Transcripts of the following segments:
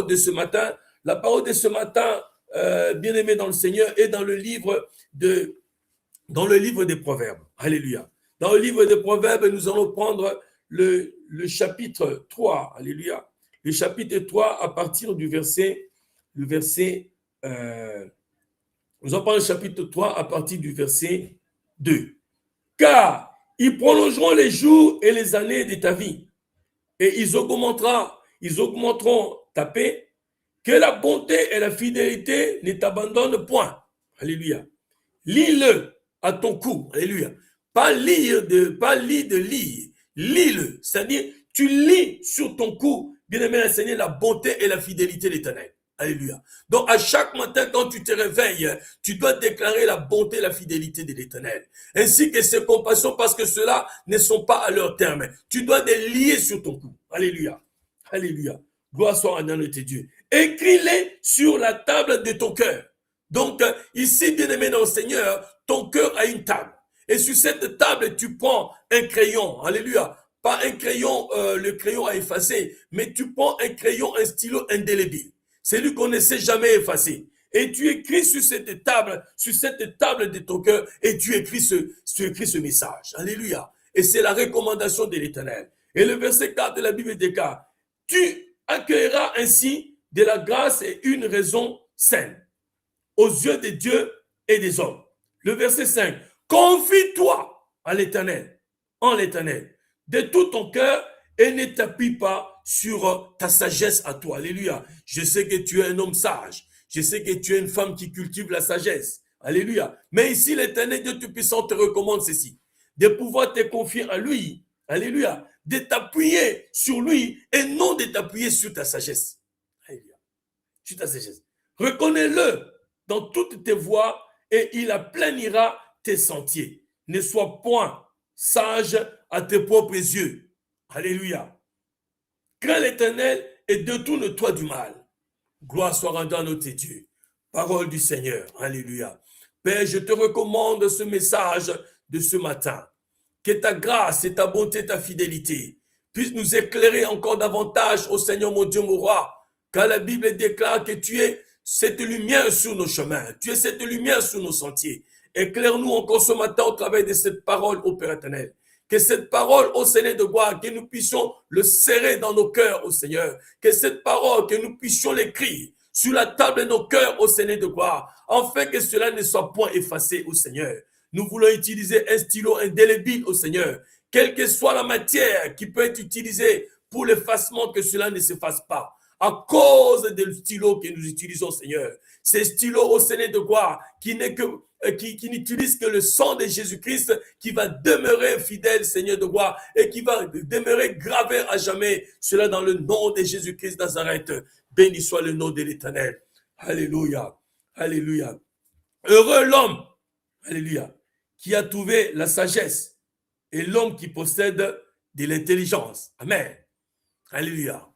de ce matin. La parole de ce matin, bien-aimé dans le Seigneur, est dans le livre des Proverbes. Alléluia. Dans le livre des Proverbes, nous allons prendre le chapitre 3. Alléluia. Le chapitre 3 à partir du verset, nous allons prendre le chapitre 3 à partir du verset 2. Car ils prolongeront les jours et les années de ta vie, et ils augmenteront ta paix, que la bonté et la fidélité ne t'abandonnent point. Alléluia. Lis-le à ton cou. Alléluia. Pas lire de lire. Lis-le. C'est-à-dire, tu lis sur ton cou, bien-aimé le Seigneur, la bonté et la fidélité de l'Éternel. Alléluia. Donc, à chaque matin, quand tu te réveilles, tu dois déclarer la bonté et la fidélité de l'Éternel, ainsi que ses compassions, parce que ceux-là ne sont pas à leur terme. Tu dois les lier sur ton cou. Alléluia. Alléluia. Gloire soit à notre Dieu. Écris-les sur la table de ton cœur. Donc, ici, bien-aimé dans le Seigneur, ton cœur a une table. Et sur cette table, tu prends un crayon. Alléluia. Pas un crayon, le crayon à effacer, mais tu prends un crayon, un stylo indélébile. Celui qu'on ne sait jamais effacer. Et tu écris sur cette table de ton cœur, et tu écris ce message. Alléluia. Et c'est la recommandation de l'Éternel. Et le verset 4 de la Bible déclare, tu accueilleras ainsi de la grâce et une raison saine aux yeux de Dieu et des hommes. Le verset 5, confie-toi à l'Éternel, en l'Éternel, de tout ton cœur, et ne t'appuie pas sur ta sagesse à toi. Alléluia. Je sais que tu es un homme sage. Je sais que tu es une femme qui cultive la sagesse. Alléluia. Mais ici, l'Éternel Dieu Tout-Puissant te recommande ceci, de pouvoir te confier à lui. Alléluia. De t'appuyer sur lui et non de t'appuyer sur ta sagesse. Alléluia. Sur ta sagesse. Reconnais-le dans toutes tes voies et il aplanira tes sentiers. Ne sois point sage à tes propres yeux. Alléluia. Crains l'Éternel et détourne-toi du mal. Gloire soit rendue à notre Dieu. Parole du Seigneur. Alléluia. Père, je te recommande ce message de ce matin. Que ta grâce et ta bonté, ta fidélité puissent nous éclairer encore davantage, ô Seigneur mon Dieu, mon roi. Car la Bible déclare que tu es cette lumière sur nos chemins. Tu es cette lumière sur nos sentiers. Éclaire-nous encore ce matin au travers de cette parole, ô Père éternel. Que cette parole, ô Seigneur de gloire, que nous puissions le serrer dans nos cœurs, ô Seigneur. Que cette parole, que nous puissions l'écrire sur la table de nos cœurs, ô Seigneur de gloire, afin que cela ne soit point effacé, ô Seigneur. Nous voulons utiliser un stylo indélébile, ô Seigneur. Quelle que soit la matière qui peut être utilisée pour l'effacement, que cela ne s'efface pas. À cause des stylos que nous utilisons, Seigneur. Ces stylos, ô Seigneur de gloire, qui n'utilise que le sang de Jésus-Christ, qui va demeurer fidèle, Seigneur de gloire, et qui va demeurer gravé à jamais. Cela dans le nom de Jésus-Christ Nazareth. Béni soit le nom de l'Éternel. Alléluia. Alléluia. Heureux l'homme, alléluia, qui a trouvé la sagesse et l'homme qui possède de l'intelligence. Amen. Alléluia.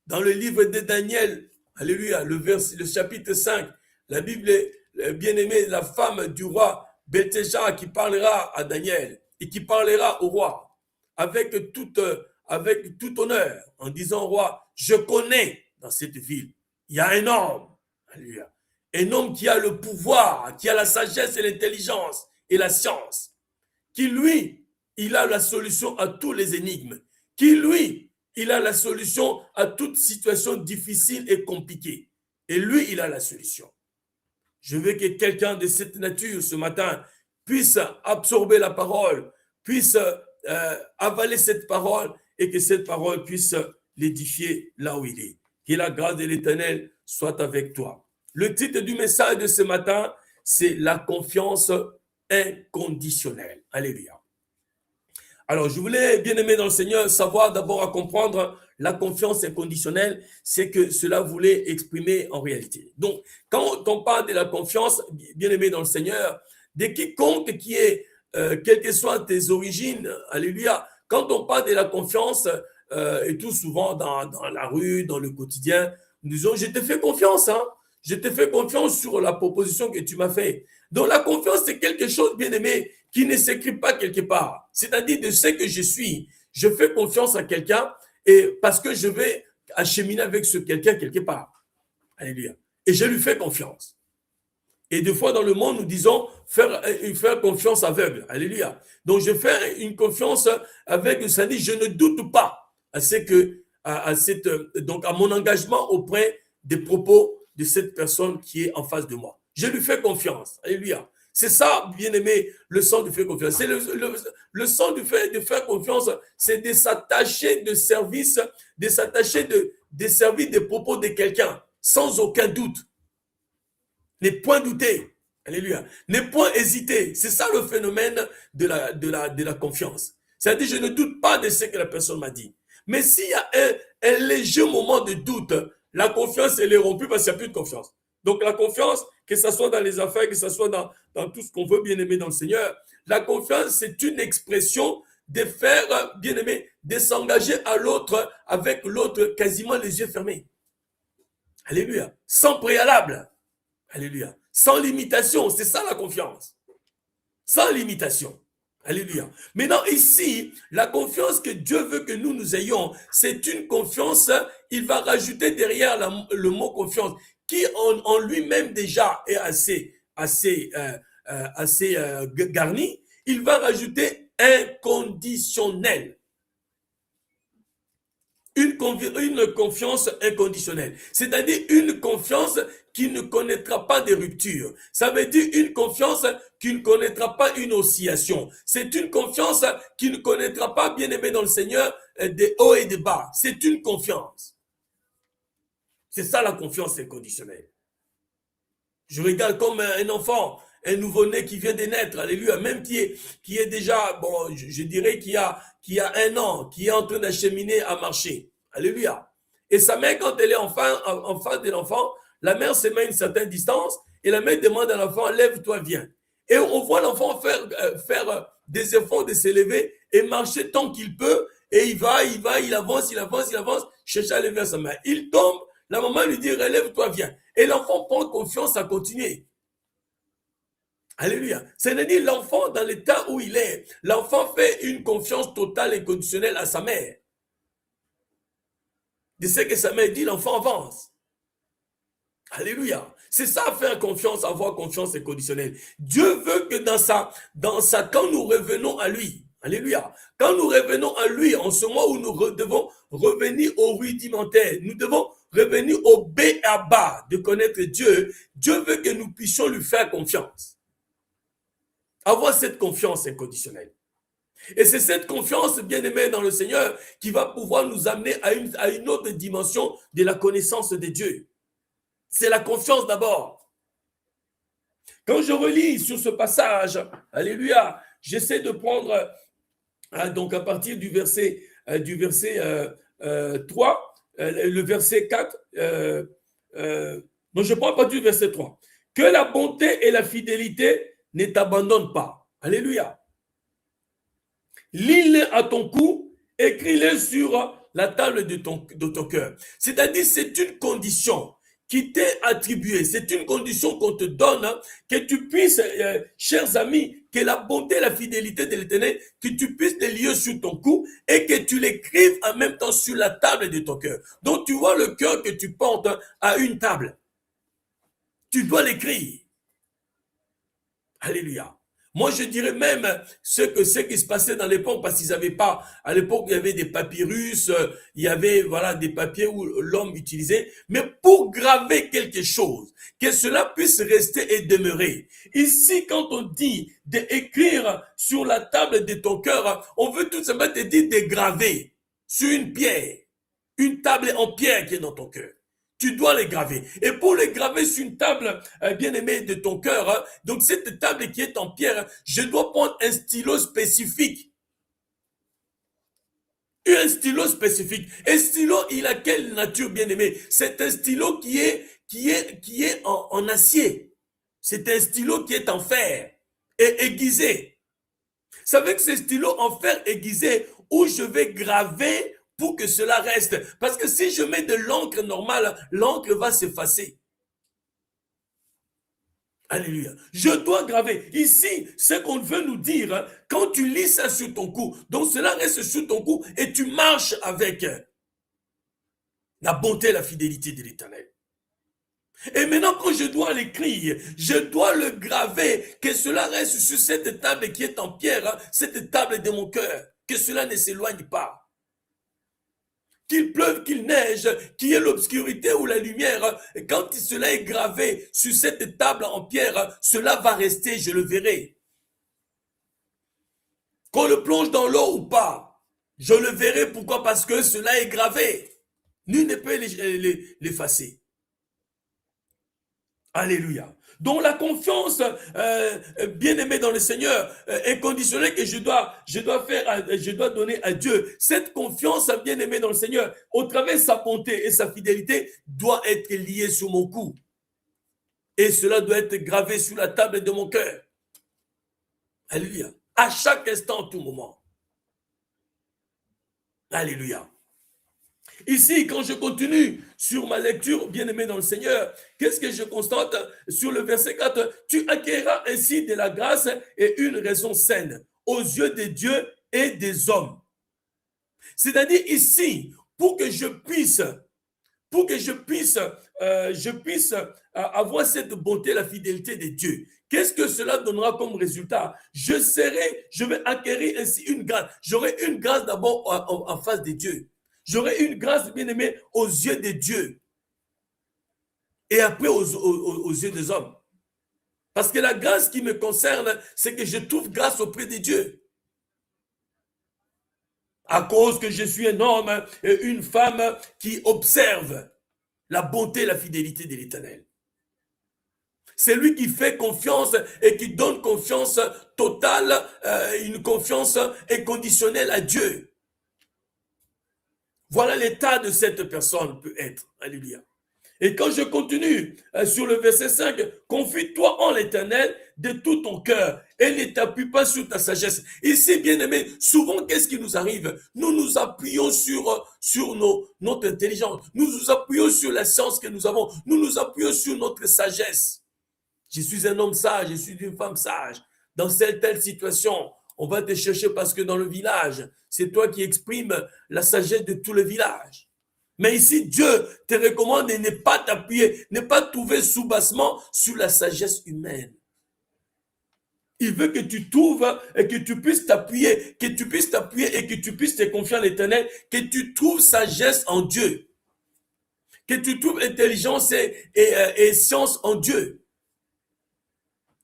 Dans le livre de Daniel, alléluia, le chapitre 5, la Bible est bien-aimée, la femme du roi Beltéjar qui parlera à Daniel et qui parlera au roi avec tout honneur en disant au roi, je connais dans cette ville, il y a un homme, alléluia, un homme qui a le pouvoir, qui a la sagesse et l'intelligence et la science, qui lui, il a la solution à tous les énigmes, qui lui, il a la solution à toute situation difficile et compliquée. Et lui, il a la solution. Je veux que quelqu'un de cette nature ce matin puisse absorber la parole, puisse avaler cette parole et que cette parole puisse l'édifier là où il est. Que la grâce de l'Éternel soit avec toi. Le titre du message de ce matin, c'est la confiance inconditionnelle. Alléluia. Alors, je voulais, bien aimé dans le Seigneur, savoir d'abord à comprendre la confiance inconditionnelle, c'est que cela voulait exprimer en réalité. Donc, quand on parle de la confiance, bien aimé dans le Seigneur, de quiconque qui est, quelles que soient tes origines, alléluia, quand on parle de la confiance, et tout souvent dans la rue, dans le quotidien, nous disons, je te fais confiance, hein, je te fais confiance sur la proposition que tu m'as faite. Donc, la confiance, c'est quelque chose, bien aimé, qui ne s'écrit pas quelque part. C'est-à-dire de ce que je suis. Je fais confiance à quelqu'un et parce que je vais acheminer avec ce quelqu'un quelque part. Alléluia. Et je lui fais confiance. Et des fois, dans le monde, nous disons faire confiance aveugle. Alléluia. Donc, je fais une confiance avec, ça dit, je ne doute pas à ce que, donc, à mon engagement auprès des propos de cette personne qui est en face de moi. Je lui fais confiance. Alléluia. C'est ça, bien-aimé, le sens du faire confiance. C'est le sens du fait de faire confiance, c'est de s'attacher de service, de s'attacher de servir des propos de quelqu'un, sans aucun doute. Ne point douter. Alléluia. Ne point hésiter. C'est ça le phénomène de la confiance. C'est-à-dire, je ne doute pas de ce que la personne m'a dit. Mais s'il y a un léger moment de doute, la confiance, elle est rompue parce qu'il n'y a plus de confiance. Donc, la confiance, que ce soit dans les affaires, que ce soit dans tout ce qu'on veut, bien aimer dans le Seigneur, la confiance, c'est une expression de faire, bien aimé, de s'engager à l'autre, avec l'autre quasiment les yeux fermés. Alléluia. Sans préalable. Alléluia. Sans limitation, c'est ça la confiance. Sans limitation. Alléluia. Maintenant, ici, la confiance que Dieu veut que nous ayons, c'est une confiance, il va rajouter derrière le mot confiance, qui en lui-même déjà est assez garni. Il va rajouter inconditionnel. Une confiance inconditionnelle. C'est-à-dire une confiance qui ne connaîtra pas de rupture. Ça veut dire une confiance qui ne connaîtra pas une oscillation. C'est une confiance qui ne connaîtra pas, bien aimé dans le Seigneur, des hauts et des bas. C'est une confiance. C'est ça la confiance inconditionnelle. Je regarde comme un enfant, un nouveau-né qui vient de naître, alléluia, même qui est déjà, bon, je dirais qui a 1 an, qui est en train d'acheminer à marcher. Alléluia. Et sa mère, quand elle est en face de l'enfant, la mère se met à une certaine distance et la mère demande à l'enfant, lève-toi, viens. Et on voit l'enfant faire des efforts de s'élever et marcher tant qu'il peut. Et il avance, cherche à lever sa main. Il tombe, la maman lui dit, relève-toi, viens. Et l'enfant prend confiance à continuer. Alléluia. C'est-à-dire l'enfant, dans l'état où il est, l'enfant fait une confiance totale et conditionnelle à sa mère. De ce que sa mère dit, l'enfant avance. Alléluia. C'est ça, faire confiance, avoir confiance inconditionnelle. Dieu veut que quand nous revenons à lui, alléluia, quand nous revenons à lui, en ce moment où nous devons revenir au rudimentaire, nous devons revenir au B à bas de connaître Dieu, Dieu veut que nous puissions lui faire confiance. Avoir cette confiance inconditionnelle. Et c'est cette confiance, bien aimée dans le Seigneur, qui va pouvoir nous amener à une autre dimension de la connaissance de Dieu. C'est la confiance d'abord. Quand je relis sur ce passage, alléluia, j'essaie de prendre, donc à partir du verset 3, le verset 4, non, je prends à partir du verset 3. Que la bonté et la fidélité ne t'abandonnent pas. Alléluia. Lis-le à ton cou, écris-le sur la table de ton cœur. C'est-à-dire, c'est une condition qui t'est attribuée. C'est une condition qu'on te donne, hein, que tu puisses, chers amis, que la bonté et la fidélité de l'Éternel, que tu puisses les lier sur ton cou et que tu l'écrives en même temps sur la table de ton cœur. Donc, tu vois le cœur que tu portes à une table. Tu dois l'écrire. Alléluia. Moi, je dirais même ce qui se passait dans l'époque, parce qu'ils n'avaient pas, à l'époque, il y avait des papyrus, il y avait, voilà, des papiers où l'homme utilisait, mais pour graver quelque chose, que cela puisse rester et demeurer. Ici, quand on dit d'écrire sur la table de ton cœur, on veut tout simplement te dire de graver sur une pierre, une table en pierre qui est dans ton cœur. Tu dois les graver. Et pour les graver sur une table, bien aimée de ton cœur, hein, donc cette table qui est en pierre, je dois prendre un stylo spécifique. Un stylo spécifique. Un stylo, il a quelle nature, bien aimé? C'est un stylo qui est en acier. C'est un stylo qui est en fer et aiguisé. Vous savez que ce stylo en fer aiguisé, où je vais graver pour que cela reste. Parce que si je mets de l'encre normale, l'encre va s'effacer. Alléluia. Je dois graver. Ici, ce qu'on veut nous dire, hein, quand tu lis ça sur ton cou, donc cela reste sur ton cou et tu marches avec la bonté et la fidélité de l'Éternel. Et maintenant, quand je dois l'écrire, je dois le graver, que cela reste sur cette table qui est en pierre, hein, cette table de mon cœur, que cela ne s'éloigne pas. Qu'il pleuve, qu'il neige, qu'il y ait l'obscurité ou la lumière, quand cela est gravé sur cette table en pierre, cela va rester, je le verrai. Qu'on le plonge dans l'eau ou pas, je le verrai. Pourquoi? Parce que cela est gravé. Nul ne peut l'effacer. Alléluia. Donc la confiance, bien aimée dans le Seigneur, inconditionnelle que je dois donner à Dieu. Cette confiance, bien aimée dans le Seigneur, au travers de sa bonté et sa fidélité, doit être liée sur mon cou. Et cela doit être gravé sur la table de mon cœur. Alléluia. À chaque instant, tout moment. Alléluia. Ici, quand je continue sur ma lecture, bien-aimé dans le Seigneur, qu'est-ce que je constate sur le verset 4? Tu acquériras ainsi de la grâce et une raison saine aux yeux de Dieu et des hommes. C'est-à-dire ici, pour que je puisse avoir cette bonté, la fidélité de Dieu. Qu'est-ce que cela donnera comme résultat? Je vais acquérir ainsi une grâce. J'aurai une grâce d'abord en face de Dieu. J'aurai une grâce, bien aimée, aux yeux de Dieu. Et après aux yeux des hommes. Parce que la grâce qui me concerne, c'est que je trouve grâce auprès de Dieu. À cause que je suis un homme et une femme qui observe la bonté et la fidélité de l'Éternel. C'est lui qui fait confiance et qui donne confiance totale, une confiance inconditionnelle à Dieu. Voilà l'état de cette personne peut être. Alléluia. Et quand je continue sur le verset 5, confie-toi en l'Éternel de tout ton cœur et ne t'appuie pas sur ta sagesse. Ici, bien aimé, souvent, qu'est-ce qui nous arrive? Nous nous appuyons sur notre intelligence. Nous nous appuyons sur la science que nous avons. Nous nous appuyons sur notre sagesse. Je suis un homme sage, je suis une femme sage. Dans telle situation, on va te chercher parce que dans le village, c'est toi qui exprimes la sagesse de tout le village. Mais ici, Dieu te recommande de ne pas t'appuyer, ne pas trouver sous-bassement sur la sagesse humaine. Il veut que tu trouves et que tu puisses t'appuyer, et que tu puisses te confier en l'Éternel, que tu trouves sagesse en Dieu, que tu trouves intelligence et science en Dieu.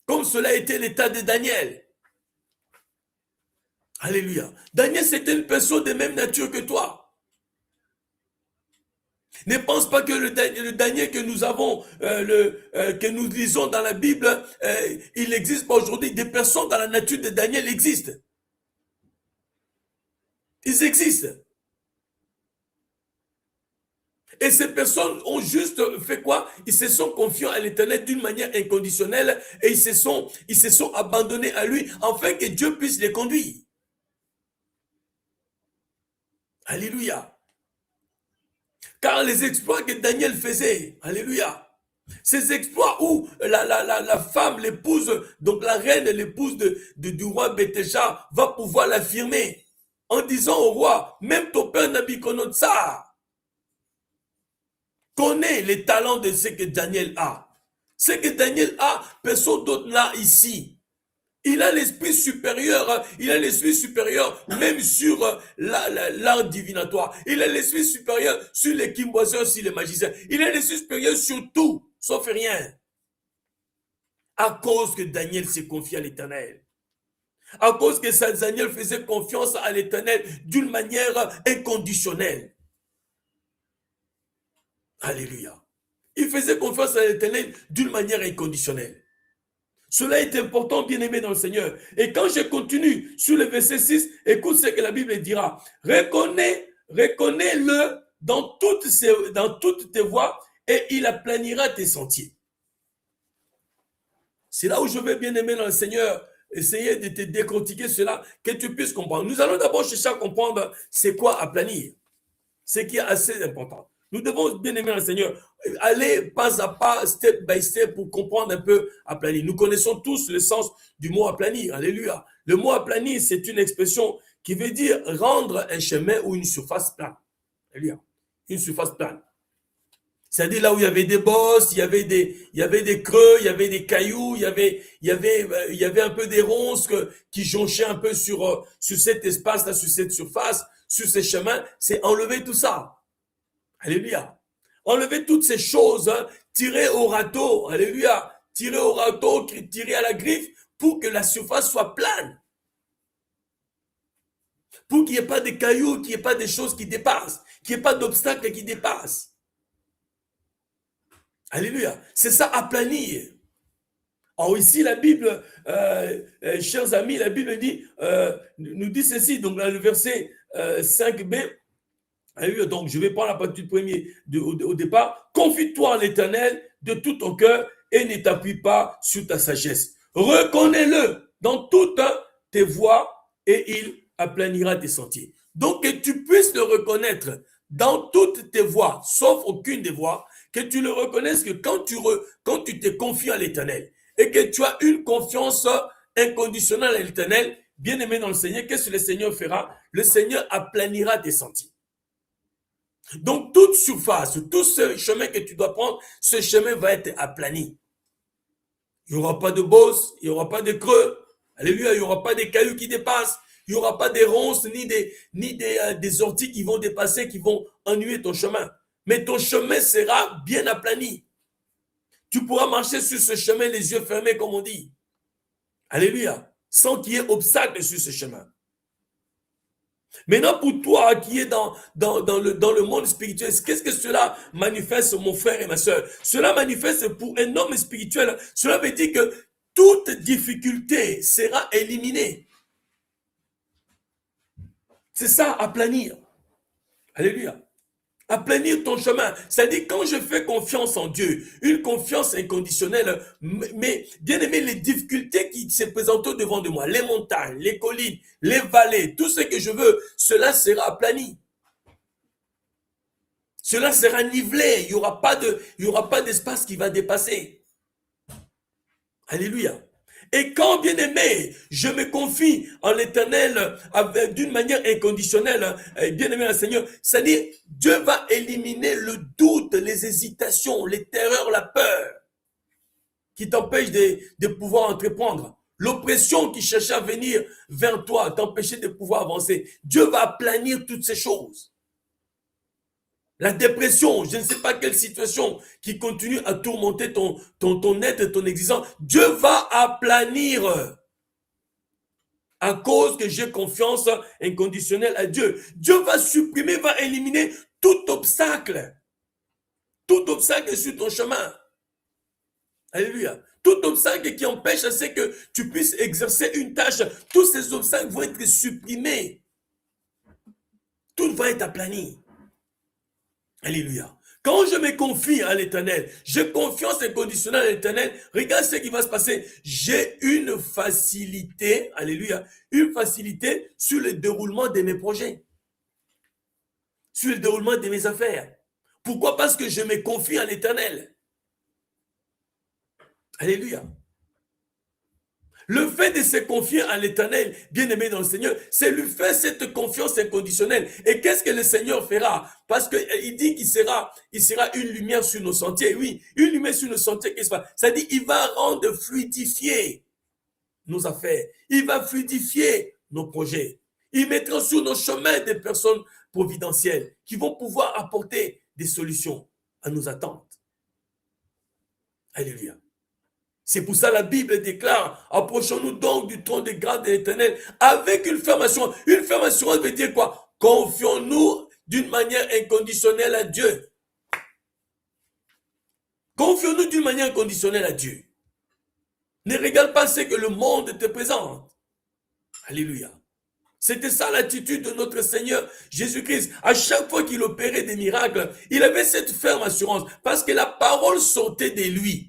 Comme cela a été l'état de Daniel. Alléluia. Daniel, c'était une personne de même nature que toi. Ne pense pas que le Daniel que nous avons, que nous lisons dans la Bible, il n'existe pas aujourd'hui. Des personnes dans la nature de Daniel existent. Ils existent. Et ces personnes ont juste fait quoi? Ils se sont confiés à l'Éternel d'une manière inconditionnelle et ils se sont abandonnés à lui afin que Dieu puisse les conduire. Alléluia. Car les exploits que Daniel faisait, alléluia, ces exploits où la femme, l'épouse, donc la reine, l'épouse du roi Bétécha, va pouvoir l'affirmer en disant au roi, même ton père Nabuchodonosor connaît les talents de ce que Daniel a. Ce que Daniel a, personne d'autre là ici. Il a l'esprit supérieur, même sur l'art divinatoire. Il a l'esprit supérieur sur les kimboiseurs, sur les magiciens. Il a l'esprit supérieur sur tout, sauf rien. À cause que Daniel s'est confié à l'Éternel. À cause que Daniel faisait confiance à l'Éternel d'une manière inconditionnelle. Alléluia. Il faisait confiance à l'Éternel d'une manière inconditionnelle. Cela est important, bien-aimé dans le Seigneur. Et quand je continue sur le verset 6, écoute ce que la Bible dira. Reconnais-le dans toutes tes voies et il aplanira tes sentiers. C'est là où je vais, bien-aimé dans le Seigneur, essayer de te décortiquer cela, que tu puisses comprendre. Nous allons d'abord chercher à comprendre c'est quoi aplanir. Ce qui est assez important. Nous devons, bien aimer le Seigneur, aller pas à pas, step by step, pour comprendre un peu aplanir. Nous connaissons tous le sens du mot aplanir. Alléluia. Le mot aplanir, c'est une expression qui veut dire rendre un chemin ou une surface plane. Alléluia. Une surface plane. C'est-à-dire là où il y avait des bosses, il y avait des creux, il y avait des cailloux, il y avait un peu des ronces qui jonchaient un peu sur cet espace-là, sur cette surface, sur ces chemins. C'est enlever tout ça. Alléluia. Enlever toutes ces choses, hein, tirer au râteau, alléluia, tirer au râteau, tirer à la griffe pour que la surface soit plane. Pour qu'il n'y ait pas de cailloux, qu'il n'y ait pas de choses qui dépassent, qu'il n'y ait pas d'obstacles qui dépassent. Alléluia. C'est ça, aplanir. Alors ici, la Bible, chers amis, la Bible nous dit ceci, donc dans le verset 5b, alléluia, donc je vais prendre la partie du premier au départ. Confie-toi en l'Éternel de tout ton cœur et ne t'appuie pas sur ta sagesse. Reconnais-le dans toutes tes voies et il aplanira tes sentiers. Donc que tu puisses le reconnaître dans toutes tes voies, sauf aucune des voies, que tu le reconnaisses que quand tu te confies à l'Éternel et que tu as une confiance inconditionnelle à l'Éternel, bien aimé dans le Seigneur, qu'est-ce que le Seigneur fera? Le Seigneur aplanira tes sentiers. Donc, toute surface, tout ce chemin que tu dois prendre, ce chemin va être aplani. Il n'y aura pas de bosse, il n'y aura pas de creux. Alléluia, il n'y aura pas des cailloux qui dépassent. Il n'y aura pas des ronces ni des orties qui vont dépasser, qui vont ennuyer ton chemin. Mais ton chemin sera bien aplani. Tu pourras marcher sur ce chemin les yeux fermés, comme on dit. Alléluia. Sans qu'il y ait obstacle sur ce chemin. Maintenant, pour toi qui es dans le monde spirituel, qu'est-ce que cela manifeste, mon frère et ma soeur? Cela manifeste pour un homme spirituel. Cela veut dire que toute difficulté sera éliminée. C'est ça, aplanir. Alléluia. Aplanir ton chemin. C'est-à-dire, quand je fais confiance en Dieu, une confiance inconditionnelle, mais bien aimé, les difficultés qui se présentent devant de moi, les montagnes, les collines, les vallées, tout ce que je veux, cela sera aplani. Cela sera nivelé. Il n'y aura pas d'espace qui va dépasser. Alléluia. Et quand, bien aimé, je me confie en l'Éternel d'une manière inconditionnelle, bien aimé le Seigneur, c'est-à-dire Dieu va éliminer le doute, les hésitations, les terreurs, la peur qui t'empêche de pouvoir entreprendre. L'oppression qui cherchait à venir vers toi, t'empêcher de pouvoir avancer. Dieu va aplanir toutes ces choses. La dépression, je ne sais pas quelle situation qui continue à tourmenter ton être, ton existence. Dieu va aplanir à cause que j'ai confiance inconditionnelle à Dieu. Dieu va supprimer, va éliminer tout obstacle sur ton chemin. Alléluia. Tout obstacle qui empêche à ce que tu puisses exercer une tâche, tous ces obstacles vont être supprimés. Tout va être aplani. Alléluia. Quand je me confie à l'Éternel, j'ai confiance inconditionnelle à l'Éternel, regarde ce qui va se passer. J'ai une facilité, alléluia, une facilité sur le déroulement de mes projets, sur le déroulement de mes affaires. Pourquoi? Parce que je me confie à l'Éternel. Alléluia. Le fait de se confier à l'Éternel, bien-aimé dans le Seigneur, c'est lui faire cette confiance inconditionnelle. Et qu'est-ce que le Seigneur fera? Parce qu'il dit qu'il sera une lumière sur nos sentiers. Oui, une lumière sur nos sentiers. C'est-à-dire qu'il va rendre fluidifier nos affaires. Il va fluidifier nos projets. Il mettra sur nos chemins des personnes providentielles qui vont pouvoir apporter des solutions à nos attentes. Alléluia. C'est pour ça que la Bible déclare, approchons-nous donc du trône de grâce de l'Éternel avec une ferme assurance. Une ferme assurance veut dire quoi? Confions-nous d'une manière inconditionnelle à Dieu. Confions-nous d'une manière inconditionnelle à Dieu. Ne regarde pas ce que le monde te présente. Alléluia. C'était ça l'attitude de notre Seigneur Jésus-Christ. À chaque fois qu'il opérait des miracles, il avait cette ferme assurance parce que la parole sortait de lui.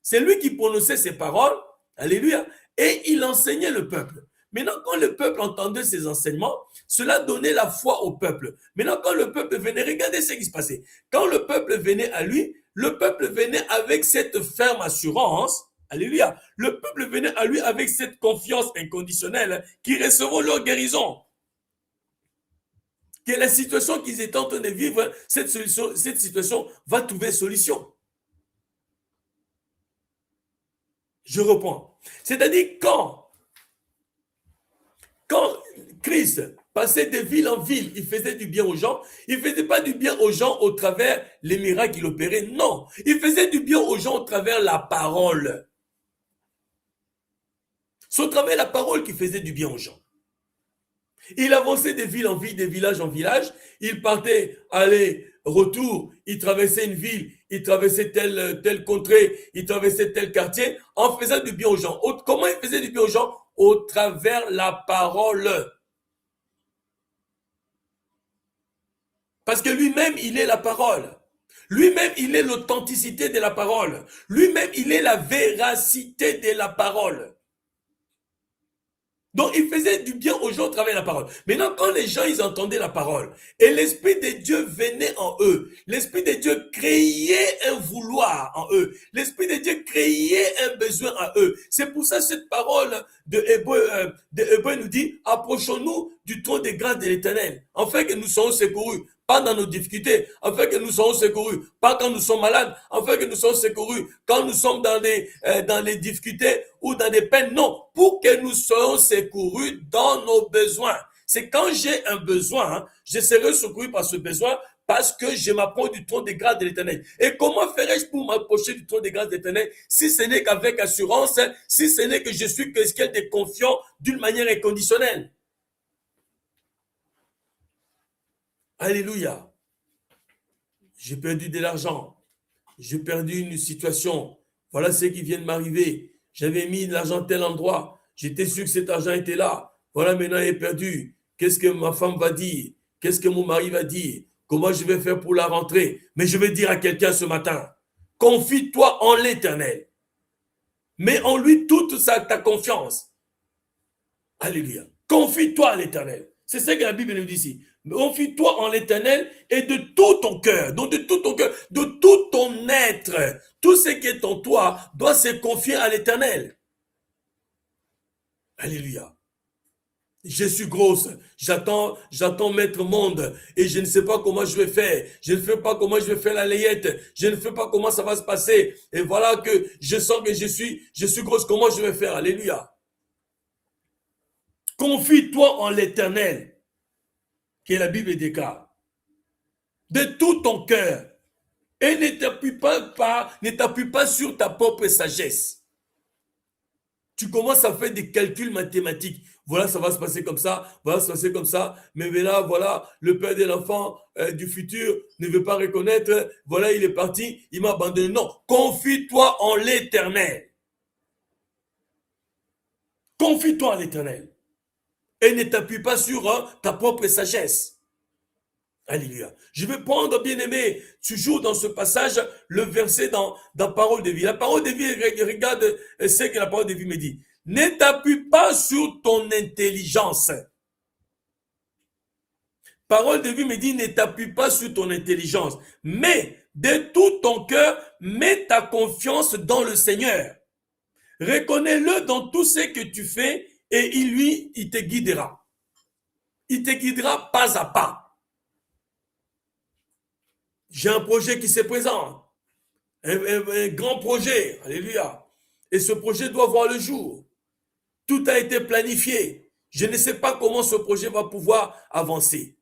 C'est lui qui prononçait ces paroles, alléluia, et il enseignait le peuple. Maintenant, quand le peuple entendait ces enseignements, cela donnait la foi au peuple. Maintenant, quand le peuple venait, regardez ce qui se passait. Quand le peuple venait à lui, le peuple venait avec cette ferme assurance, alléluia. Le peuple venait à lui avec cette confiance inconditionnelle qu'ils recevront leur guérison. que la situation qu'ils étaient en train de vivre, cette situation va trouver solution. Je reprends. C'est-à-dire quand Christ passait de ville en ville, il faisait du bien aux gens. Il ne faisait pas du bien aux gens au travers les miracles qu'il opérait. Non, il faisait du bien aux gens au travers la parole. C'est au travers la parole qu'il faisait du bien aux gens. Il avançait de ville en ville, de village en village. Il partait, aller, retour. Il traversait une ville, il traversait telle contrée, il traversait tel quartier, en faisant du bien aux gens. Comment il faisait du bien aux gens? Au travers la parole. Parce que lui-même, il est la parole. Lui-même, il est l'authenticité de la parole. Lui-même, il est la véracité de la parole. Donc, il faisait du bien aux gens au travers de la parole. Maintenant, quand les gens, ils entendaient la parole, et l'Esprit de Dieu venait en eux, l'Esprit de Dieu créait un vouloir en eux, l'Esprit de Dieu créait un besoin en eux. C'est pour ça que cette parole de Hébreu nous dit, approchons-nous du trône de grâce de l'Éternel, afin que nous soyons secourus. Pas dans nos difficultés, afin que nous soyons secourus. Pas quand nous sommes malades, afin que nous soyons secourus. Quand nous sommes dans les difficultés ou dans des peines, non. Pour que nous soyons secourus dans nos besoins. C'est quand j'ai un besoin, je serai secouru par ce besoin parce que je m'approche du trône de grâce de l'Éternel. Et comment ferais-je pour m'approcher du trône de grâce de l'Éternel si ce n'est qu'avec assurance, si ce n'est que je suis quelqu'un de confiant d'une manière inconditionnelle? Alléluia. J'ai perdu de l'argent. J'ai perdu une situation. Voilà ce qui vient de m'arriver. J'avais mis de l'argent à tel endroit. J'étais sûr que cet argent était là. Voilà, maintenant il est perdu. Qu'est-ce que ma femme va dire? Qu'est-ce que mon mari va dire? Comment je vais faire pour la rentrée? Mais je vais dire à quelqu'un ce matin, confie-toi en l'Éternel. Mets en lui toute ta confiance. Alléluia. Confie-toi à l'Éternel. C'est ce que la Bible nous dit ici. Confie-toi en l'Éternel et de tout ton cœur, donc de tout ton cœur, de tout ton être, tout ce qui est en toi doit se confier à l'Éternel. Alléluia. Je suis grosse, j'attends Maître Monde et je ne sais pas comment je vais faire. Je ne sais pas comment je vais faire la layette. Je ne sais pas comment ça va se passer. Et voilà que je sens que je suis grosse. Comment je vais faire? Alléluia. Confie-toi en l'Éternel, que la Bible déclare, de tout ton cœur, et ne t'appuie pas sur ta propre sagesse. Tu commences à faire des calculs mathématiques. Voilà, ça va se passer comme ça, voilà, ça va se passer comme ça. Mais là, voilà, le père de l'enfant du futur ne veut pas reconnaître. Voilà, il est parti, il m'a abandonné. Non, confie-toi en l'Éternel. Confie-toi en l'Éternel. Et ne t'appuie pas sur ta propre sagesse. Alléluia. Je vais prendre, bien aimé, toujours dans ce passage, le verset dans Parole de vie. La parole de vie, regarde ce que la parole de vie me dit. Ne t'appuie pas sur ton intelligence. Parole de vie me dit, ne t'appuie pas sur ton intelligence, mais de tout ton cœur, mets ta confiance dans le Seigneur. Reconnais-le dans tout ce que tu fais et il te guidera. Il te guidera pas à pas. J'ai un projet qui se présente, un grand projet, alléluia. Et ce projet doit voir le jour. Tout a été planifié. Je ne sais pas comment ce projet va pouvoir avancer.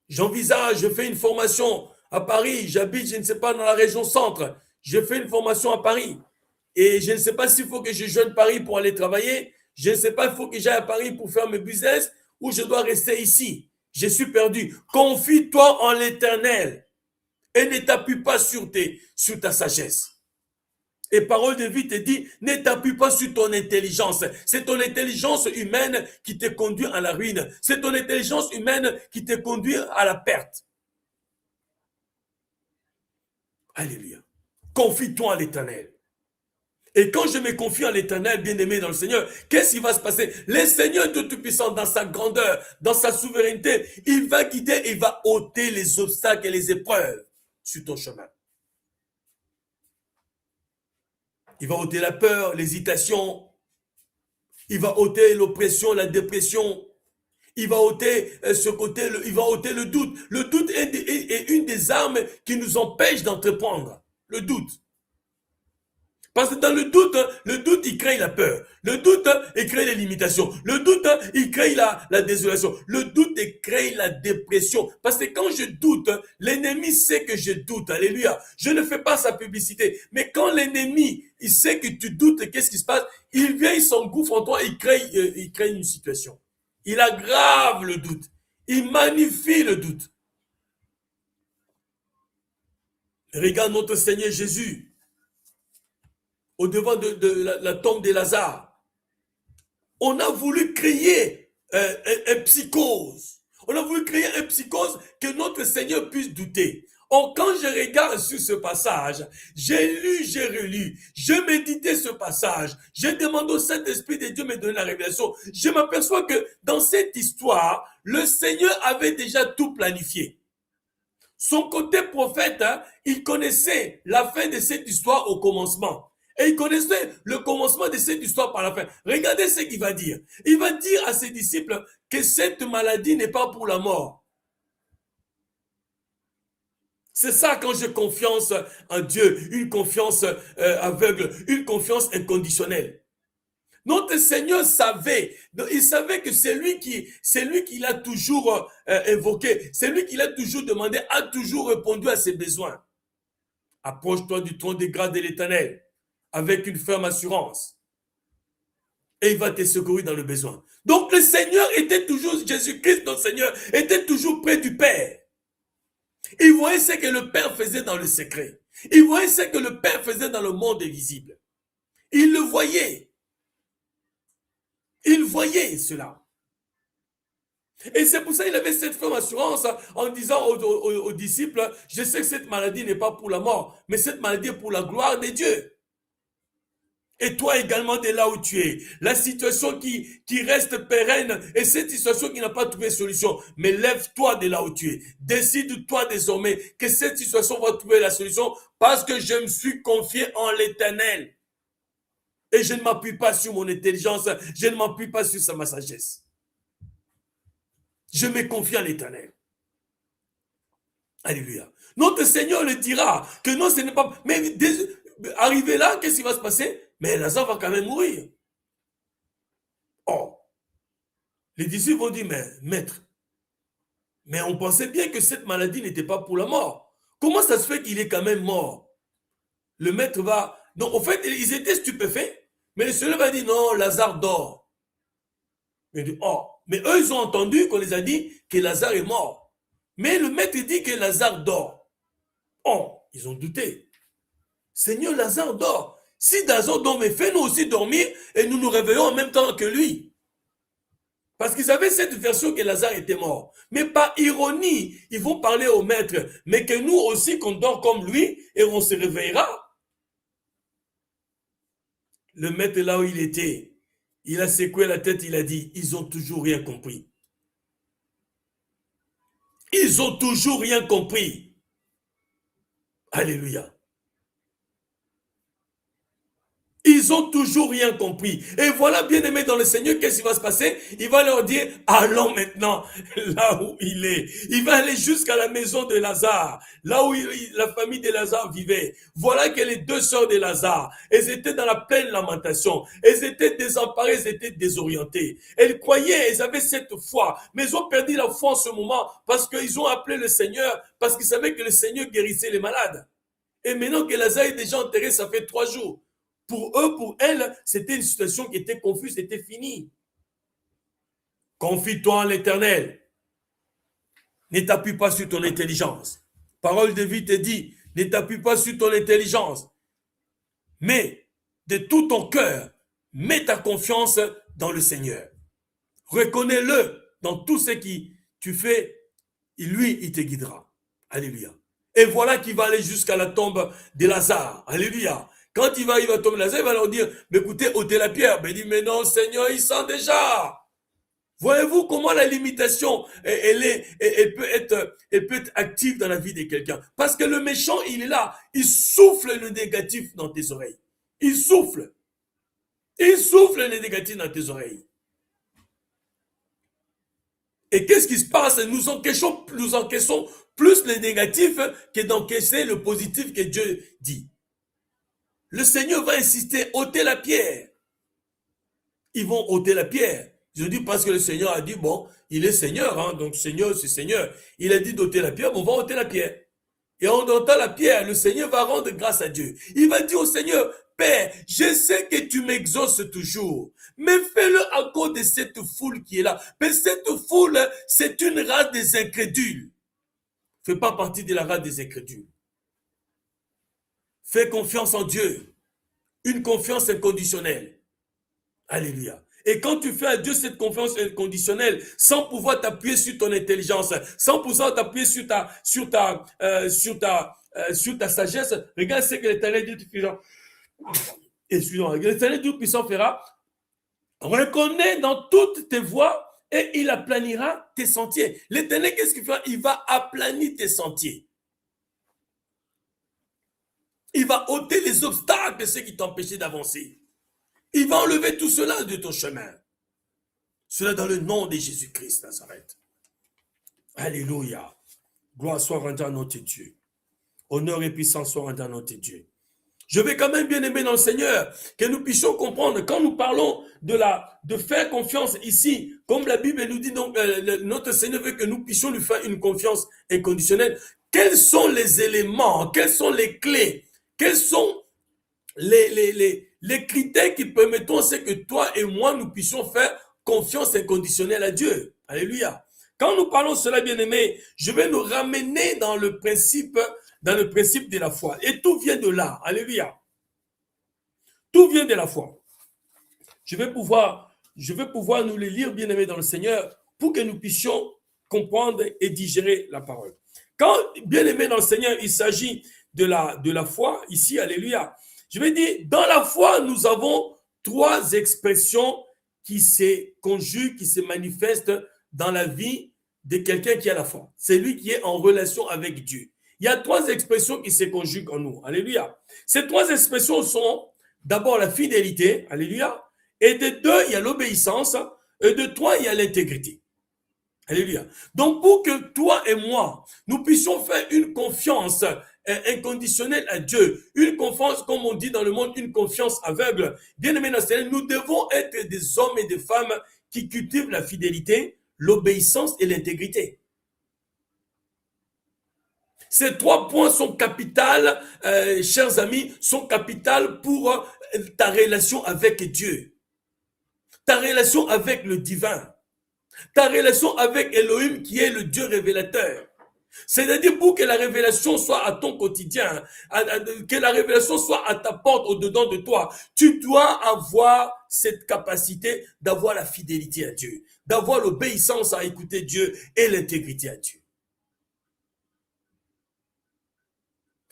J'envisage, je fais une formation à Paris, j'habite, je ne sais pas, dans la région centre. Je fais une formation à Paris. Et je ne sais pas s'il faut que je joigne Paris pour aller travailler. Je ne sais pas, il faut que j'aille à Paris pour faire mes business ou je dois rester ici. Je suis perdu. Confie-toi en l'Éternel et ne t'appuie pas sur ta sagesse. Et parole de vie te dit, ne t'appuie pas sur ton intelligence. C'est ton intelligence humaine qui te conduit à la ruine. C'est ton intelligence humaine qui te conduit à la perte. Alléluia. Confie-toi en l'Éternel. Et quand je me confie en l'Éternel, bien-aimé dans le Seigneur, qu'est-ce qui va se passer? Le Seigneur Tout-Puissant, dans sa grandeur, dans sa souveraineté, il va guider, il va ôter les obstacles et les épreuves sur ton chemin. Il va ôter la peur, l'hésitation. Il va ôter l'oppression, la dépression. il va ôter ce côté, il va ôter le doute. Le doute est une des armes qui nous empêche d'entreprendre. Le doute. Parce que dans le doute, il crée la peur. Le doute, il crée les limitations. Le doute, il crée la désolation. Le doute, il crée la dépression. Parce que quand je doute, l'ennemi sait que je doute. Alléluia. Je ne fais pas sa publicité. Mais quand l'ennemi, il sait que tu doutes, qu'est-ce qui se passe? Il vient, il s'engouffre en toi, il crée une situation. Il aggrave le doute. Il magnifie le doute. Regarde notre Seigneur Jésus au devant de la tombe de Lazare. On a voulu créer un psychose. On a voulu créer un psychose que notre Seigneur puisse douter. Or, quand je regarde sur ce passage, j'ai lu, j'ai relu, je méditais ce passage, j'ai demandé au Saint-Esprit de Dieu de me donner la révélation. Je m'aperçois que dans cette histoire, le Seigneur avait déjà tout planifié. Son côté prophète, il connaissait la fin de cette histoire au commencement. Et il connaissait le commencement de cette histoire par la fin. Regardez ce qu'il va dire. Il va dire à ses disciples que cette maladie n'est pas pour la mort. C'est ça quand j'ai confiance en Dieu, une confiance aveugle, une confiance inconditionnelle. Notre Seigneur savait, il savait que c'est lui qui l'a toujours évoqué, c'est lui qui l'a toujours demandé, a toujours répondu à ses besoins. Approche-toi du trône de grâce de l'Éternel avec une ferme assurance et il va te secourir dans le besoin. Donc le Seigneur était toujours, Jésus-Christ, notre Seigneur, était toujours près du Père. Il voyait ce que le Père faisait dans le secret. Il voyait ce que le Père faisait dans le monde invisible. Il le voyait. Il voyait cela. Et c'est pour ça qu'il avait cette ferme assurance en disant aux disciples, je sais que cette maladie n'est pas pour la mort, mais cette maladie est pour la gloire de Dieu. Et toi également de là où tu es. La situation qui reste pérenne et cette situation qui n'a pas trouvé solution. Mais lève-toi de là où tu es. Décide-toi désormais que cette situation va trouver la solution parce que je me suis confié en l'Éternel. Et je ne m'appuie pas sur mon intelligence. Je ne m'appuie pas sur ma sagesse. Je me confie en l'Éternel. Alléluia. Notre Seigneur le dira que non, ce n'est pas... Mais arrivé là, qu'est-ce qui va se passer? Mais Lazare va quand même mourir. Oh, les disciples vont dire, mais maître, mais on pensait bien que cette maladie n'était pas pour la mort. Comment ça se fait qu'il est quand même mort? Le maître va... Donc, en fait, ils étaient stupéfaits, mais le Seigneur va dire, non, Lazare dort. Il dit, oh, mais eux, ils ont entendu qu'on les a dit que Lazare est mort. Mais le maître dit que Lazare dort. Oh, ils ont douté. Seigneur, Lazare dort. Si Lazare dort, mais fais-nous aussi dormir et nous nous réveillons en même temps que lui. Parce qu'ils avaient cette version que Lazare était mort. Mais par ironie, ils vont parler au maître, mais que nous aussi qu'on dort comme lui et on se réveillera. Le maître là où il était, il a secoué la tête, il a dit, ils ont toujours rien compris. Ils ont toujours rien compris. Alléluia. Ils ont toujours rien compris. Et voilà, bien aimé dans le Seigneur, qu'est-ce qui va se passer? Il va leur dire, allons maintenant là où il est. Il va aller jusqu'à la maison de Lazare, là où la famille de Lazare vivait. Voilà que les deux sœurs de Lazare, elles étaient dans la pleine lamentation. Elles étaient désemparées, elles étaient désorientées. Elles croyaient, elles avaient cette foi, mais elles ont perdu la foi en ce moment parce qu'ils ont appelé le Seigneur, parce qu'ils savaient que le Seigneur guérissait les malades. Et maintenant que Lazare est déjà enterré, ça fait 3 jours. Pour eux, pour elles, c'était une situation qui était confuse, c'était fini. Confie-toi en l'Éternel. Ne t'appuie pas sur ton intelligence. Parole de vie te dit, ne t'appuie pas sur ton intelligence. Mais de tout ton cœur, mets ta confiance dans le Seigneur. Reconnais-le dans tout ce que tu fais. Et lui, il te guidera. Alléluia. Et voilà qu'il va aller jusqu'à la tombe de Lazare. Alléluia. Quand il va tomber Lazare, il va leur dire, mais écoutez, ôtez la pierre. Mais il dit, mais non, Seigneur, il sent déjà. Voyez-vous comment la limitation, elle peut être active dans la vie de quelqu'un. Parce que le méchant, il est là. Il souffle le négatif dans tes oreilles. Il souffle. Il souffle le négatif dans tes oreilles. Et qu'est-ce qui se passe? Nous encaissons plus le négatif que d'encaisser le positif que Dieu dit. Le Seigneur va insister, ôtez la pierre. Ils vont ôter la pierre. Je dis parce que le Seigneur a dit, bon, il est Seigneur, hein, donc Seigneur, c'est Seigneur. Il a dit d'ôter la pierre, bon, on va ôter la pierre. Et en ôtant la pierre, le Seigneur va rendre grâce à Dieu. Il va dire au Seigneur, Père, je sais que tu m'exauces toujours, mais fais-le à cause de cette foule qui est là. Mais cette foule, c'est une race des incrédules. Fais pas partie de la race des incrédules. Fais confiance en Dieu. Une confiance inconditionnelle. Alléluia. Et quand tu fais à Dieu cette confiance inconditionnelle, sans pouvoir t'appuyer sur ton intelligence, sans pouvoir t'appuyer sur ta sagesse, regarde ce que l'Éternel Dieu Tout-Puissant, l'Éternel Dieu Tout-Puissant fera. Reconnais dans toutes tes voies et il aplanira tes sentiers. L'Éternel, qu'est-ce qu'il fera? Il va aplanir tes sentiers. Il va ôter les obstacles, ceux qui t'empêchaient d'avancer. Il va enlever tout cela de ton chemin. Cela dans le nom de Jésus-Christ Nazareth. Alléluia. Gloire soit rendue à notre Dieu. Honneur et puissance soit rendue à notre Dieu. Je vais quand même bien aimer dans le Seigneur que nous puissions comprendre quand nous parlons de faire confiance ici, comme la Bible nous dit, donc notre Seigneur veut que nous puissions lui faire une confiance inconditionnelle. Quels sont les éléments, quelles sont les clés, quels sont les critères qui permettront c'est que toi et moi nous puissions faire confiance inconditionnelle à Dieu. Alléluia. Quand nous parlons de cela, bien-aimé, je vais nous ramener dans le principe de la foi. Et tout vient de là. Alléluia. Tout vient de la foi. Je vais pouvoir nous les lire, bien-aimés dans le Seigneur, pour que nous puissions comprendre et digérer la parole. Quand, bien-aimés dans le Seigneur, il s'agit de la foi, ici, alléluia, je vais dire, dans la foi, nous avons trois expressions qui se conjuguent, qui se manifestent dans la vie de quelqu'un qui a la foi. C'est lui qui est en relation avec Dieu. Il y a trois expressions qui se conjuguent en nous. Alléluia. Ces trois expressions sont d'abord la fidélité. Alléluia. Et de deux, il y a l'obéissance. Et de trois, il y a l'intégrité. Alléluia. Donc, pour que toi et moi, nous puissions faire une confiance inconditionnelle à Dieu, une confiance, comme on dit dans le monde, une confiance aveugle, bien aimé dans le Seigneur, nous devons être des hommes et des femmes qui cultivent la fidélité, l'obéissance et l'intégrité. Ces trois points sont capitaux, chers amis, sont capitaux pour ta relation avec Dieu, ta relation avec le divin, ta relation avec Elohim qui est le Dieu révélateur. C'est-à-dire pour que la révélation soit à ton quotidien, que la révélation soit à ta porte, au-dedans de toi, tu dois avoir cette capacité d'avoir la fidélité à Dieu, d'avoir l'obéissance à écouter Dieu et l'intégrité à Dieu.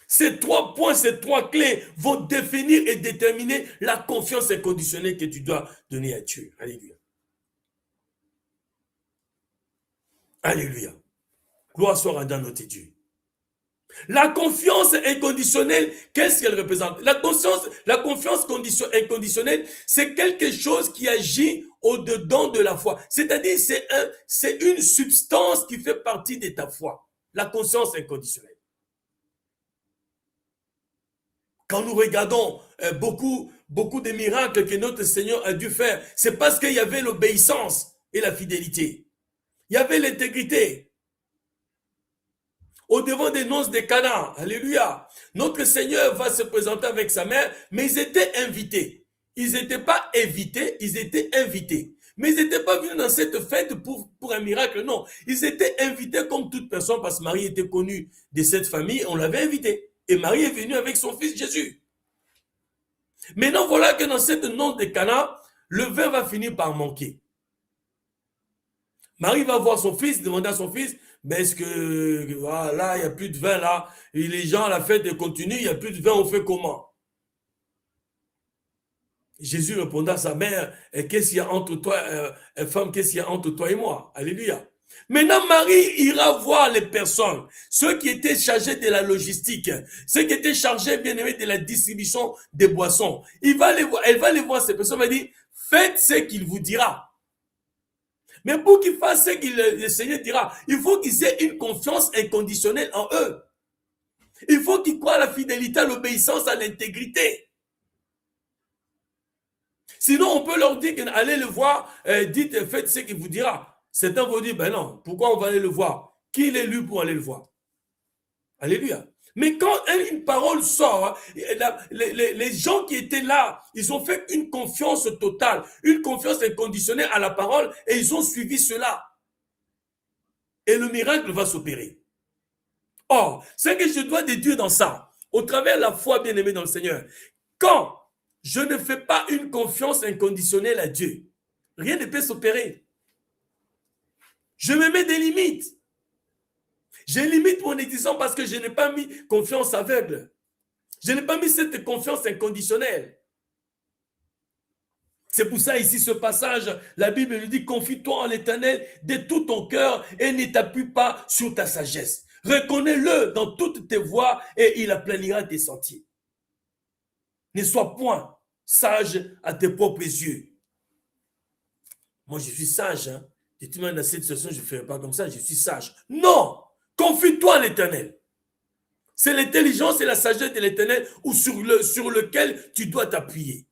Ces trois points, ces trois clés vont définir et déterminer la confiance inconditionnelle que tu dois donner à Dieu. Alléluia. Alléluia. Gloire soit rendue à notre Dieu. La confiance inconditionnelle, qu'est-ce qu'elle représente? La confiance inconditionnelle, c'est quelque chose qui agit au-dedans de la foi. C'est-à-dire, c'est une substance qui fait partie de ta foi. La confiance inconditionnelle. Quand nous regardons beaucoup de miracles que notre Seigneur a dû faire, c'est parce qu'il y avait l'obéissance et la fidélité. Il y avait l'intégrité. Au devant des noces de Cana, alléluia, notre Seigneur va se présenter avec sa mère, mais ils étaient invités. Ils n'étaient pas évités, ils étaient invités. Mais ils n'étaient pas venus dans cette fête pour un miracle, non. Ils étaient invités comme toute personne, parce que Marie était connue de cette famille, on l'avait invité. Et Marie est venue avec son fils Jésus. Maintenant, voilà que dans cette noce de Cana, le vin va finir par manquer. Marie va voir son fils, demander à son fils, mais est-ce que là, il n'y a plus de vin là, et les gens, la fête continue, il n'y a plus de vin, on fait comment? Jésus répondit à sa mère, qu'est-ce qu'il y a entre toi, femme, qu'est-ce qu'il y a entre toi et moi? Alléluia. Maintenant, Marie ira voir les personnes, ceux qui étaient chargés de la logistique, ceux qui étaient chargés, bien aimés, de la distribution des boissons. Elle va les voir, ces personnes, elle va dire, faites ce qu'il vous dira. Mais pour qu'ils fassent ce que le Seigneur dira, il faut qu'ils aient une confiance inconditionnelle en eux. Il faut qu'ils croient à la fidélité, à l'obéissance, à l'intégrité. Sinon, on peut leur dire allez le voir, dites, faites ce qu'il vous dira. Certains vont dire, ben non, pourquoi on va aller le voir? Qui est élu pour aller le voir? Alléluia. Mais quand une parole sort, les gens qui étaient là, ils ont fait une confiance totale, une confiance inconditionnelle à la parole et ils ont suivi cela. Et le miracle va s'opérer. Or, ce que je dois déduire dans ça, au travers de la foi bien-aimée dans le Seigneur, quand je ne fais pas une confiance inconditionnelle à Dieu, rien ne peut s'opérer. Je me mets des limites. Je limite mon existence parce que je n'ai pas mis confiance aveugle. Je n'ai pas mis cette confiance inconditionnelle. C'est pour ça ici ce passage, la Bible nous dit, confie-toi en l'Éternel de tout ton cœur et ne t'appuie pas sur ta sagesse. Reconnais-le dans toutes tes voies et il aplanira tes sentiers. Ne sois point sage à tes propres yeux. Moi, je suis sage. Hein? Et tu m'as dans cette situation, je ne ferai pas comme ça, je suis sage. Non! Confie-toi en l'Éternel. C'est l'intelligence et la sagesse de l'Éternel sur lequel tu dois t'appuyer.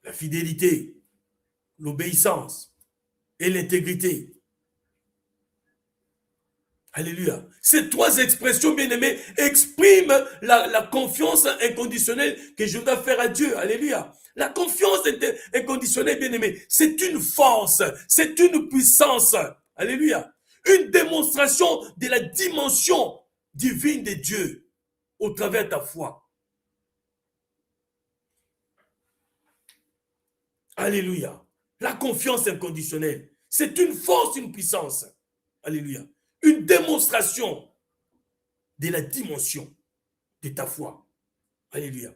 La fidélité, l'obéissance et l'intégrité. Alléluia. Ces trois expressions, bien-aimées, expriment la confiance inconditionnelle que je dois faire à Dieu. Alléluia. La confiance inconditionnelle, bien-aimée, c'est une force, c'est une puissance. Alléluia. Une démonstration de la dimension divine de Dieu au travers de ta foi. Alléluia. La confiance inconditionnelle, c'est une force, une puissance. Alléluia. Une démonstration de la dimension de ta foi. Alléluia.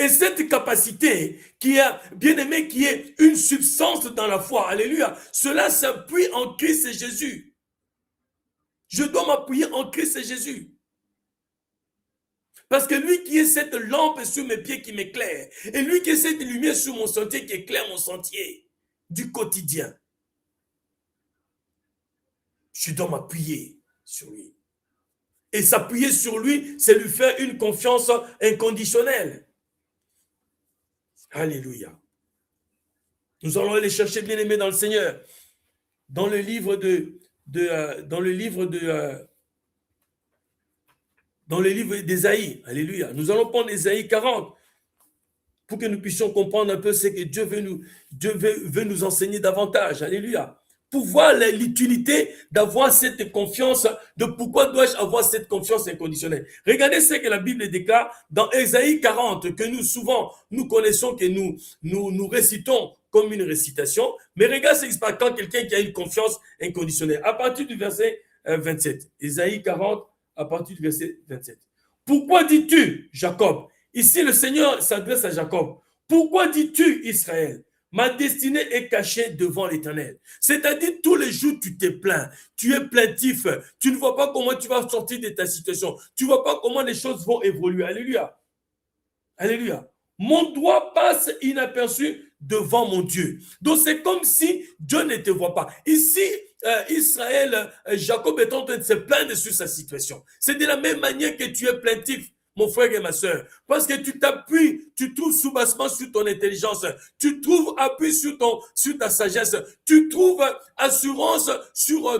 Et cette capacité qui est, bien aimé, qui est une substance dans la foi, alléluia, cela s'appuie en Christ Jésus. Je dois m'appuyer en Christ Jésus. Parce que lui qui est cette lampe sur mes pieds qui m'éclaire, et lui qui est cette lumière sur mon sentier qui éclaire mon sentier du quotidien, je dois m'appuyer sur lui. Et s'appuyer sur lui, c'est lui faire une confiance inconditionnelle. Alléluia. Nous allons aller chercher bien-aimé dans le Seigneur. Dans le livre d'Ésaïe. Alléluia. Nous allons prendre Ésaïe 40 pour que nous puissions comprendre un peu ce que Dieu veut nous enseigner davantage. Alléluia. Pour voir l'utilité d'avoir cette confiance, de pourquoi dois-je avoir cette confiance inconditionnelle. Regardez ce que la Bible déclare dans Ésaïe 40, que nous connaissons, que nous récitons comme une récitation, mais regarde ce qui se passe quand quelqu'un qui a une confiance inconditionnelle. À partir du verset 27, Ésaïe 40, à partir du verset 27. Pourquoi dis-tu, Jacob? Ici, le Seigneur s'adresse à Jacob. Pourquoi dis-tu, Israël? Ma destinée est cachée devant l'Éternel. C'est-à-dire, tous les jours, tu te plains. Tu es plaintif. Tu ne vois pas comment tu vas sortir de ta situation. Tu ne vois pas comment les choses vont évoluer. Alléluia. Alléluia. Mon doigt passe inaperçu devant mon Dieu. Donc, c'est comme si Dieu ne te voit pas. Ici, Israël, Jacob est en train de se plaindre sur sa situation. C'est de la même manière que tu es plaintif, mon frère et ma soeur, parce que tu t'appuies, tu trouves soubassement sur ton intelligence, tu trouves appui sur ta sagesse, tu trouves assurance sur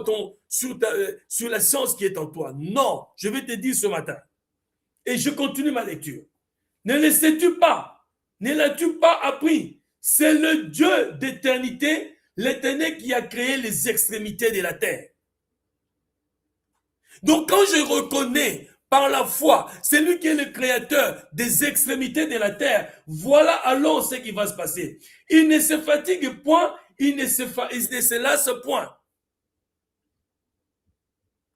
la science qui est en toi. Non, je vais te dire ce matin, et je continue ma lecture. Ne le sais-tu pas? Ne l'as-tu pas appris? C'est le Dieu d'éternité, l'Éternel qui a créé les extrémités de la terre. Donc quand je reconnais par la foi, c'est lui qui est le créateur des extrémités de la terre, voilà alors ce qui va se passer. Il ne se fatigue point, il ne se lasse point.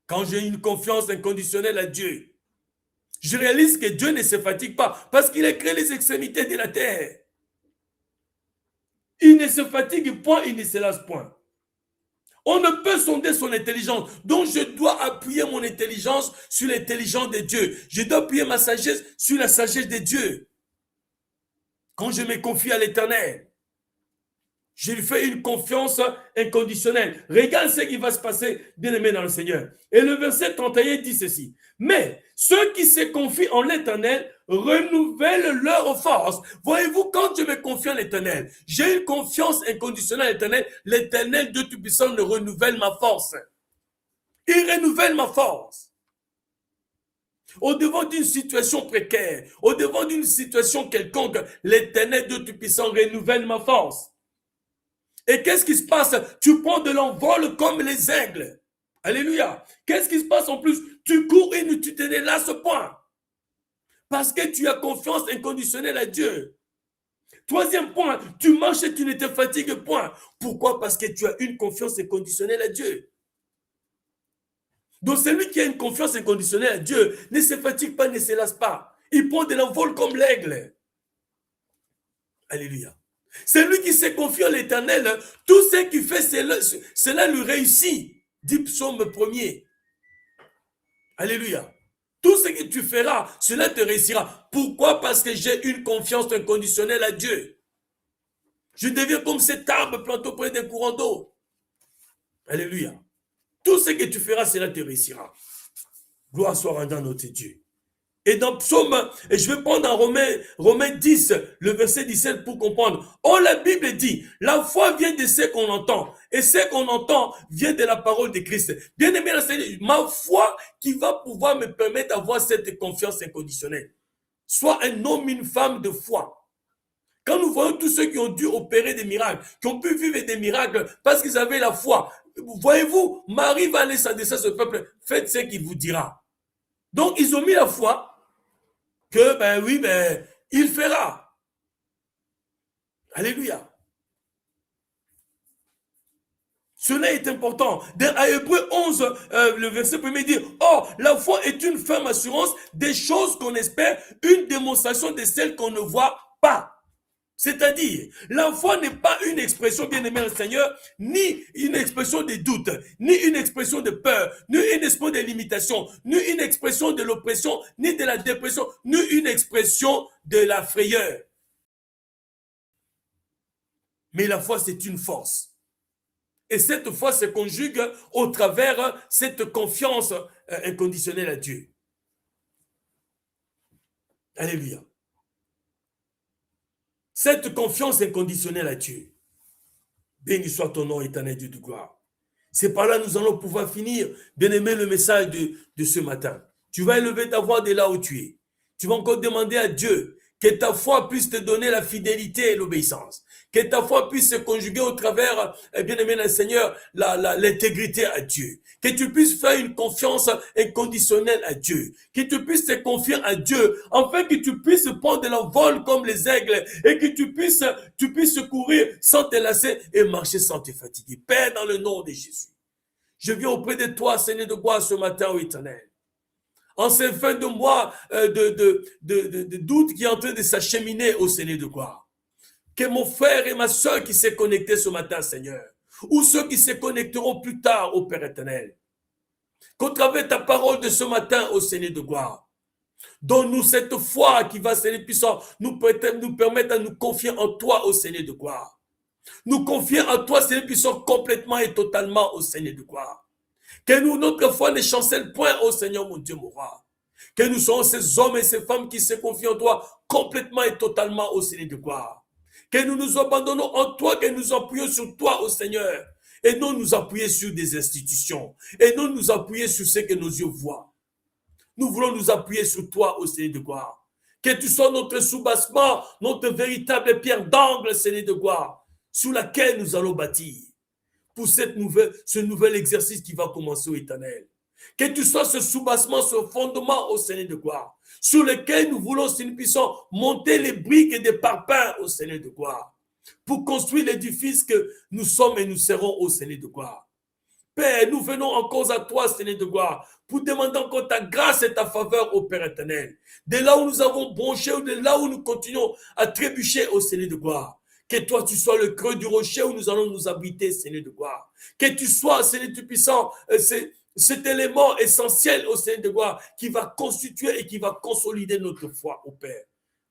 Quand j'ai une confiance inconditionnelle à Dieu, je réalise que Dieu ne se fatigue pas parce qu'il a créé les extrémités de la terre. Il ne se fatigue point, il ne se lasse point. On ne peut sonder son intelligence. Donc, je dois appuyer mon intelligence sur l'intelligence de Dieu. Je dois appuyer ma sagesse sur la sagesse de Dieu. Quand je me confie à l'Éternel, je lui fais une confiance inconditionnelle. Regarde ce qui va se passer, bien-aimé dans le Seigneur. Et le verset 31 dit ceci. Mais ceux qui se confient en l'Éternel renouvellent leur force. Voyez-vous, quand je me confie en l'Éternel, j'ai une confiance inconditionnelle à l'Éternel. L'Éternel, Dieu Tout-Puissant, renouvelle ma force. Il renouvelle ma force. Au-devant d'une situation précaire, au-devant d'une situation quelconque, l'Éternel, Dieu Tout-Puissant, renouvelle ma force. Et qu'est-ce qui se passe? Tu prends de l'envol comme les aigles. Alléluia. Qu'est-ce qui se passe en plus? Tu cours et tu te délasses point. Parce que tu as confiance inconditionnelle à Dieu. Troisième point, tu marches et tu ne te fatigues point. Pourquoi? Parce que tu as une confiance inconditionnelle à Dieu. Donc celui qui a une confiance inconditionnelle à Dieu ne se fatigue pas, ne se lasse pas. Il prend de l'envol comme l'aigle. Alléluia. Celui qui se confie en l'Éternel, tout ce qu'il fait, cela lui réussit. Dit psaume 1er. Alléluia. Tout ce que tu feras, cela te réussira. Pourquoi? Parce que j'ai une confiance inconditionnelle à Dieu. Je deviens comme cet arbre planté auprès d'un courant d'eau. Alléluia. Tout ce que tu feras, cela te réussira. Gloire soit rendue à notre Dieu. Et dans Psaume, et je vais prendre en Romains 10, le verset 17 pour comprendre. Oh, la Bible dit, la foi vient de ce qu'on entend. Et ce qu'on entend vient de la parole de Christ. Bien aimé, ma foi qui va pouvoir me permettre d'avoir cette confiance inconditionnelle. Soit un homme, une femme de foi. Quand nous voyons tous ceux qui ont dû opérer des miracles, qui ont pu vivre des miracles parce qu'ils avaient la foi. Voyez-vous, Marie va aller s'adresser à ce peuple. Faites ce qu'il vous dira. Donc, ils ont mis la foi. Que, ben oui, ben, il fera. Alléluia. Cela est important. À Hébreux 11, le verset 1er dit, oh, la foi est une ferme assurance des choses qu'on espère, une démonstration de celles qu'on ne voit pas. C'est-à-dire, la foi n'est pas une expression, bien-aimé le Seigneur, ni une expression de doute, ni une expression de peur, ni une expression de limitation, ni une expression de l'oppression, ni de la dépression, ni une expression de la frayeur. Mais la foi, c'est une force. Et cette foi se conjugue au travers cette confiance inconditionnelle à Dieu. Alléluia. Cette confiance inconditionnelle à Dieu. Béni soit ton nom, éternel Dieu de gloire. C'est par là que nous allons pouvoir finir, bien aimé, le message de ce matin. Tu vas élever ta voix de là où tu es. Tu vas encore demander à Dieu que ta foi puisse te donner la fidélité et l'obéissance. Que ta foi puisse se conjuguer au travers, bien aimé le Seigneur, l'intégrité à Dieu. Que tu puisses faire une confiance inconditionnelle à Dieu. Que tu puisses te confier à Dieu, afin que tu puisses prendre de l'envol comme les aigles et que tu puisses courir sans te lasser et marcher sans te fatiguer. Père, dans le nom de Jésus, je viens auprès de toi, Seigneur de gloire, ce matin, ô Éternel. En ces fins de mois de doute qui est en train de s'acheminer au Seigneur de gloire. Que mon frère et ma soeur qui s'est connecté ce matin, Seigneur, ou ceux qui se connecteront plus tard au Père éternel, qu'au travers de ta parole de ce matin au Seigneur de gloire, donne-nous cette foi qui va, Seigneur puissant, nous permettre de nous confier en toi au Seigneur de gloire. Nous confier en toi, Seigneur puissant, complètement et totalement au Seigneur de gloire. Que nous, notre foi ne chancelle point au Seigneur, mon Dieu, mon roi. Que nous soyons ces hommes et ces femmes qui se confient en toi complètement et totalement au Seigneur de gloire. Que nous nous abandonnons en toi, que nous appuyons sur toi, ô Seigneur, et non nous appuyer sur des institutions, et non nous appuyer sur ce que nos yeux voient. Nous voulons nous appuyer sur toi, ô Seigneur de gloire. Que tu sois notre soubassement, notre véritable pierre d'angle, Seigneur de gloire, sur laquelle nous allons bâtir pour ce nouvel exercice qui va commencer au éternel. Que tu sois ce soubassement, ce fondement au Seigneur de gloire, sur lequel nous voulons, si nous puissions monter les briques et des parpaings au Seigneur de gloire, pour construire l'édifice que nous sommes et nous serons au Seigneur de gloire. Père, nous venons en cause à toi, Seigneur de gloire, pour demander encore ta grâce et ta faveur au Père éternel. De là où nous avons bronché, ou de là où nous continuons à trébucher au Seigneur de gloire. Que toi, tu sois le creux du rocher où nous allons nous habiter, Seigneur de gloire. Que tu sois, Seigneur Tout-Puissant, cet élément essentiel au Seigneur de gloire qui va constituer et qui va consolider notre foi au Père.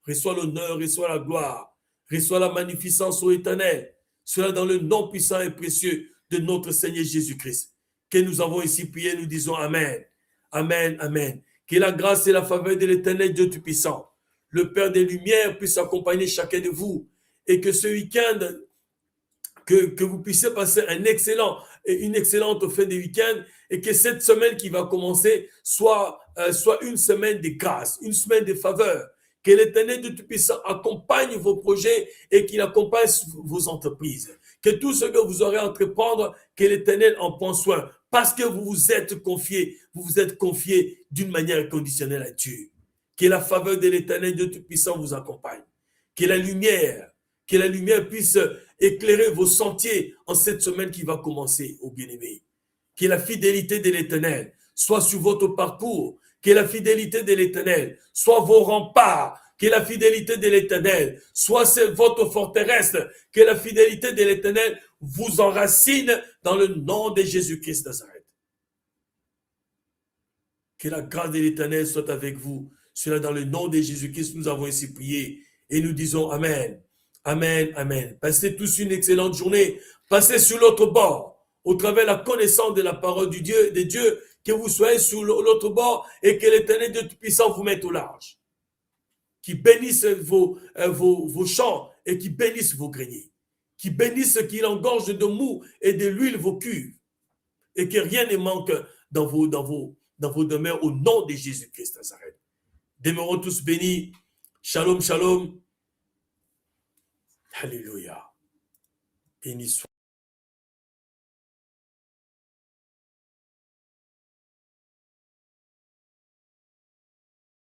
Reçois l'honneur, reçois la gloire. Reçois la magnificence, ô Éternel. Cela dans le nom puissant et précieux de notre Seigneur Jésus-Christ. Que nous avons ici prié, nous disons Amen. Amen, Amen. Que la grâce et la faveur de l'Éternel Dieu Tout-Puissant, le Père des Lumières, puisse accompagner chacun de vous. Et que ce week-end, que vous puissiez passer une excellente fin de week-end et que cette semaine qui va commencer soit une semaine de grâce, une semaine de faveur. Que l'Éternel de Tout-Puissant accompagne vos projets et qu'il accompagne vos entreprises. Que tout ce que vous aurez à entreprendre, que l'Éternel en prend soin. Parce que vous vous êtes confié d'une manière inconditionnelle à Dieu. Que la faveur de l'Éternel de Tout-Puissant vous accompagne. Que la lumière puisse éclairer vos sentiers en cette semaine qui va commencer, ô bien-aimés. Que la fidélité de l'Éternel soit sur votre parcours. Que la fidélité de l'Éternel soit vos remparts. Que la fidélité de l'Éternel soit votre forteresse. Que la fidélité de l'Éternel vous enracine dans le nom de Jésus-Christ Nazareth. Que la grâce de l'Éternel soit avec vous. Cela dans le nom de Jésus-Christ, nous avons ainsi prié. Et nous disons Amen. Amen, Amen. Passez tous une excellente journée. Passez sur l'autre bord. Au travers de la connaissance de la parole de Dieu, que vous soyez sur l'autre bord et que l'Éternel Dieu Tout-Puissant vous mette au large. Qui bénisse vos champs et qui bénisse vos greniers. Qui bénisse, qu'il engorge de mou et de l'huile vos cuves. Et que rien ne manque dans vos demeures au nom de Jésus-Christ Nazareth. Demeurons tous bénis. Shalom, shalom. Alléluia. Béni soit.